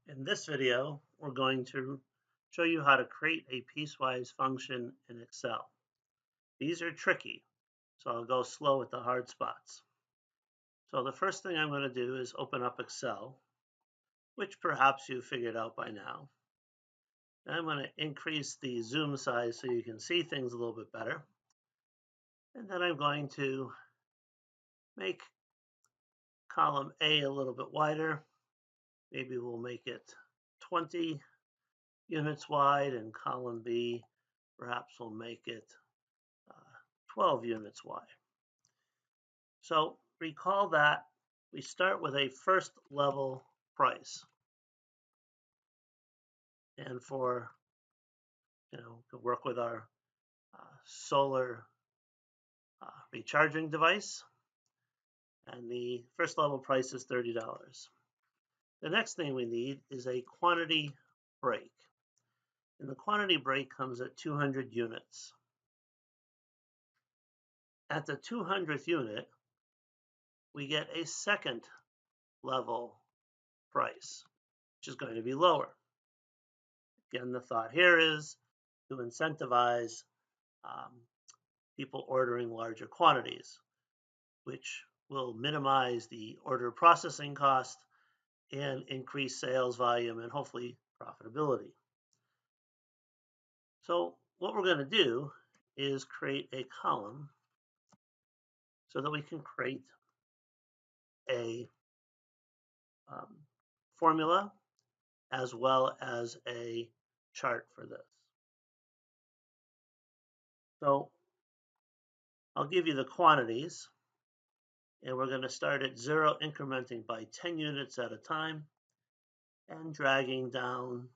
In this video, we're going to show you how to create a piecewise function in Excel. These are tricky, so I'll go slow with the hard spots. So the first thing I'm going to do is open up Excel, which perhaps you figured out by now. And I'm going to increase the zoom size so you can see things a little bit better. And then I'm going to make column A a little bit wider. Maybe we'll make it 20 units wide, and column B, perhaps we'll make it 12 units wide. So recall that we start with a first level price. And for, to work with our solar recharging device, and the first level price is $30. The next thing we need is a quantity break. And the quantity break comes at 200 units. At the 200th unit, we get a second level price, which is going to be lower. Again, the thought here is to incentivize people ordering larger quantities, which will minimize the order processing cost and increase sales volume and hopefully profitability. So what we're going to do is create a column so that we can create a formula as well as a chart for this. So I'll give you the quantities, and we're going to start at 0, incrementing by 10 units at a time and dragging down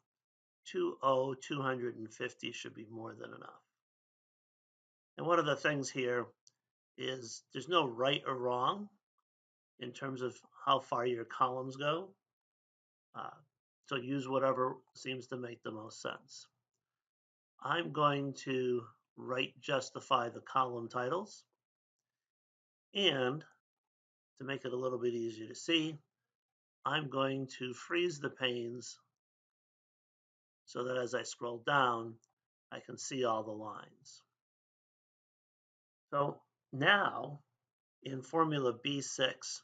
to 250 should be more than enough. And one of the things here is there's no right or wrong in terms of how far your columns go. So use whatever seems to make the most sense. I'm going to justify the column titles. And to make it a little bit easier to see, I'm going to freeze the panes so that as I scroll down, I can see all the lines. So now in formula B6,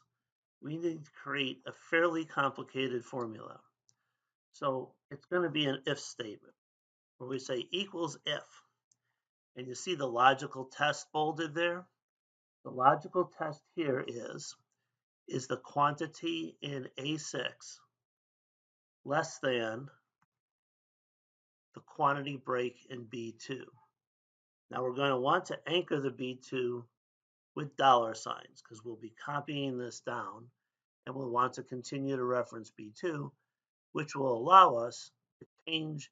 we need to create a fairly complicated formula. So it's going to be an if statement where we say equals if. And you see the logical test bolded there? The logical test here is the quantity in A6 less than the quantity break in B2? Now we're going to want to anchor the B2 with dollar signs because we'll be copying this down, and we'll want to continue to reference B2, which will allow us to change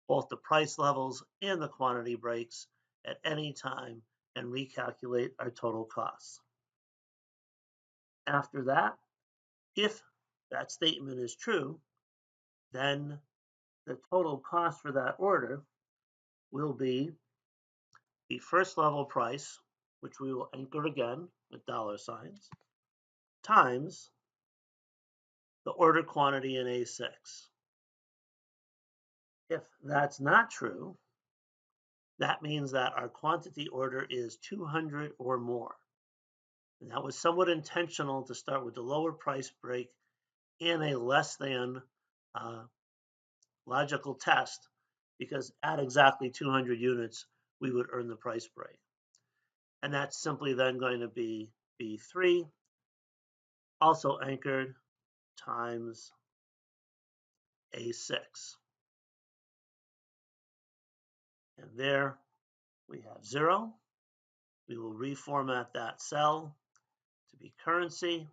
both the price levels and the quantity breaks at any time and recalculate our total costs. After that, if that statement is true, then the total cost for that order will be the first level price, which we will anchor again with dollar signs, times the order quantity in A6. If that's not true, that means that our quantity order is 200 or more. And that was somewhat intentional to start with the lower price break and a less than logical test, because at exactly 200 units, we would earn the price break. And that's simply then going to be B3, also anchored, times A6. And there we have 0. We will reformat that cell to be currency.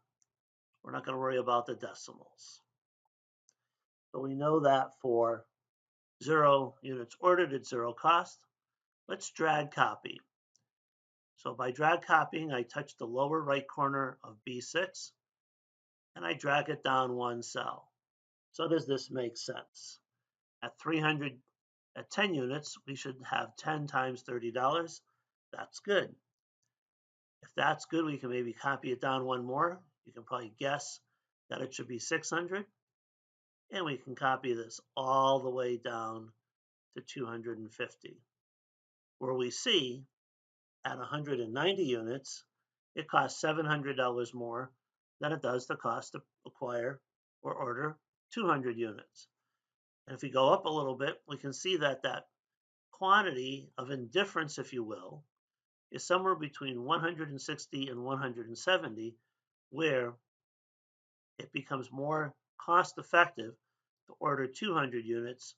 We're not going to worry about the decimals. So we know that for 0 units ordered at 0 cost. Let's drag copy. So by drag copying, I touch the lower right corner of B6 and I drag it down one cell. So does this make sense? At 10 units, we should have 10 times $30. That's good. If that's good, we can maybe copy it down one more. You can probably guess that it should be 600. And we can copy this all the way down to 250, where we see at 190 units, it costs $700 more than it does the cost to acquire or order 200 units. And if we go up a little bit, we can see that that quantity of indifference, if you will, is somewhere between 160 and 170, where it becomes more cost effective to order 200 units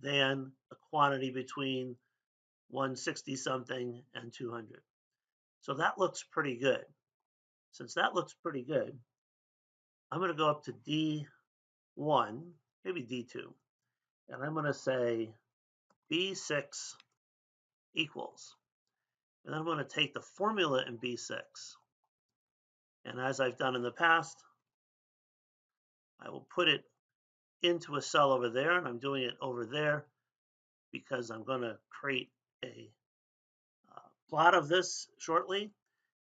than a quantity between 160 something and 200. So that looks pretty good. Since that looks pretty good, I'm going to go up to D1, maybe D2, and I'm going to say B6 equals. And then I'm going to take the formula in B6, and as I've done in the past, I will put it into a cell over there, and I'm doing it over there because I'm going to create a plot of this shortly,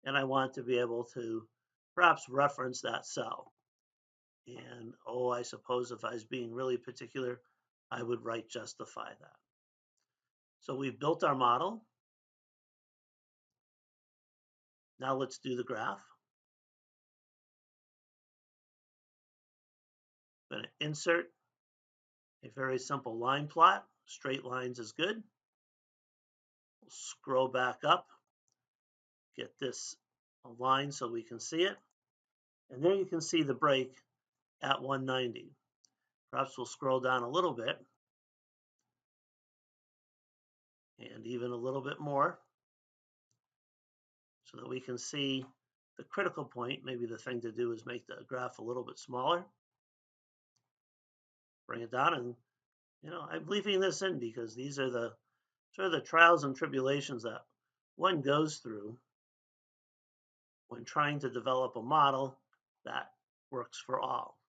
and I want to be able to perhaps reference that cell. And oh, I suppose if I was being really particular, I would write justify that. So we've built our model. Now let's do the graph. I'm going to insert a very simple line plot. Straight lines is good. We'll scroll back up, get this line so we can see it. And there you can see the break at 190. Perhaps we'll scroll down a little bit and even a little bit more so that we can see the critical point. Maybe the thing to do is make the graph a little bit smaller. Bring it down, and I'm leaving this in because these are the sort of the trials and tribulations that one goes through when trying to develop a model that works for all.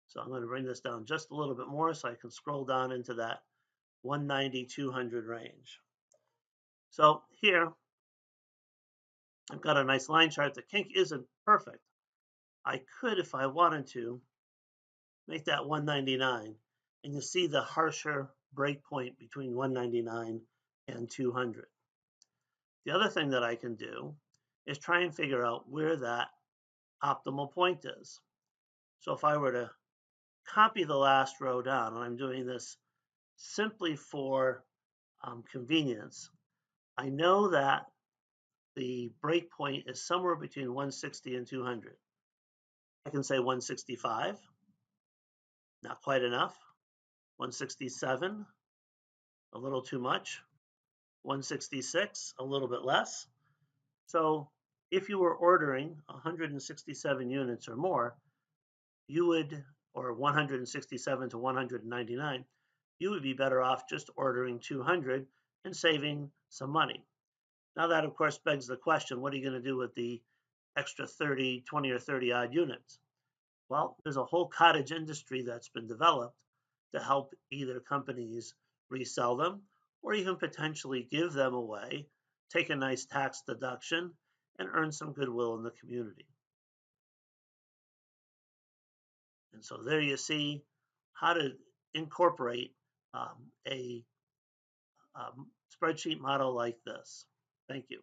So I'm going to bring this down just a little bit more so I can scroll down into that 190, 200 range. So here, I've got a nice line chart. The kink isn't perfect. I could, if I wanted to, make that 199, and you see the harsher breakpoint between 199 and 200. The other thing that I can do is try and figure out where that optimal point is. So if I were to copy the last row down, and I'm doing this simply for convenience, I know that the breakpoint is somewhere between 160 and 200. I can say 165, not quite enough. 167, a little too much. 166, a little bit less. So if you were ordering 167 units or more, you would, or 167 to 199, you would be better off just ordering 200 and saving some money. Now that, of course, begs the question, what are you going to do with the extra 20 or 30 odd units? Well, there's a whole cottage industry that's been developed to help either companies resell them or even potentially give them away, take a nice tax deduction, and earn some goodwill in the community. And so there you see how to incorporate a spreadsheet model like this. Thank you.